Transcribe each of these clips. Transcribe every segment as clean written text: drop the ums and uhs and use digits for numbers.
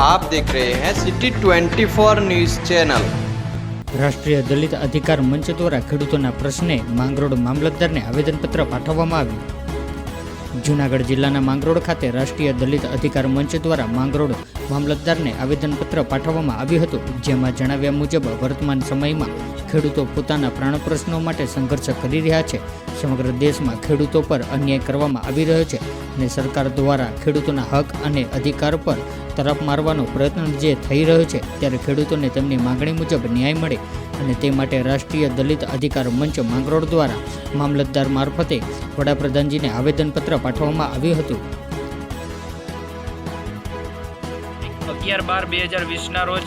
आप देख रहे हैं सिटी 24 न्यूज़ चैनल। રાષ્ટ્રીય દલિત અધિકાર મંચ દ્વારા ખેડૂતોના પ્રશ્ને માંગરોળ મામલતદારને આવેદનપત્ર પાઠવવામાં આવ્યું। જૂનાગઢ જિલ્લાના માંગરોળ ખાતે રાષ્ટ્રીય દલિત અધિકાર મંચ દ્વારા માંગરોળ મામલતદારને આવેદનપત્ર પાઠવવામાં આવ્યું હતું, જેમાં જણાવ્યા મુજબ વર્તમાન સમયમાં ખેડૂતો પોતાના પ્રાણ પ્રશ્નો માટે સંઘર્ષ કરી રહ્યા છે। સમગ્ર દેશમાં ખેડૂતો પર અન્યાય કરવામાં આવી રહ્યો છે અને સરકાર દ્વારા ખેડૂતોના હક અને અધિકાર પર તરફ મારવાનો પ્રયત્ન જે થઈ રહ્યો છે, ત્યારે ખેડૂતોને તેમની માંગણી મુજબ ન્યાય મળે અને તે માટે રાષ્ટ્રીય દલિત અધિકાર મંચ માંગરોળ દ્વારા મામલતદાર મારફતે વડાપ્રધાનજીને આવેદનપત્ર પાઠવવામાં આવ્યું હતું। 11/12/2020 રોજ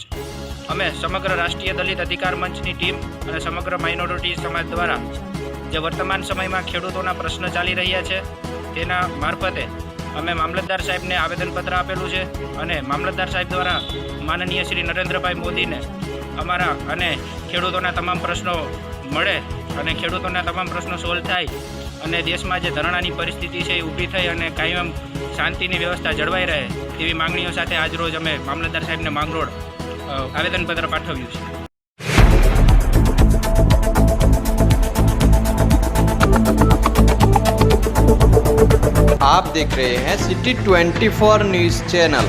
અમે સમગ્ર રાષ્ટ્રીય દલિત અધિકાર મંચની ટીમ અને સમગ્ર માઇનોરિટી સમાજ દ્વારા જે વર્તમાન સમયમાં ખેડૂતોના પ્રશ્ન ચાલી રહ્યા છે તેના મારફતે અમે મામલતદાર સાહેબને આવેદનપત્ર આપેલું છે અને મામલતદાર સાહેબ દ્વારા માનનીય શ્રી નરેન્દ્રભાઈ મોદીને અમારા અને ખેડૂતોના તમામ પ્રશ્નો મળે અને ખેડૂતોના તમામ પ્રશ્નો સોલ્વ થાય અને દેશમાં જે ધરણાની પરિસ્થિતિ છે એ ઊભી થઈ અને કાયમ શાંતિની વ્યવસ્થા જળવાઈ રહે તેવી માંગણીઓ સાથે આજરોજ અમે મામલતદાર સાહેબને માંગરોળ આવેદનપત્ર પાઠવ્યું છે। आप देख रहे हैं सिटी 24 न्यूज़ चैनल।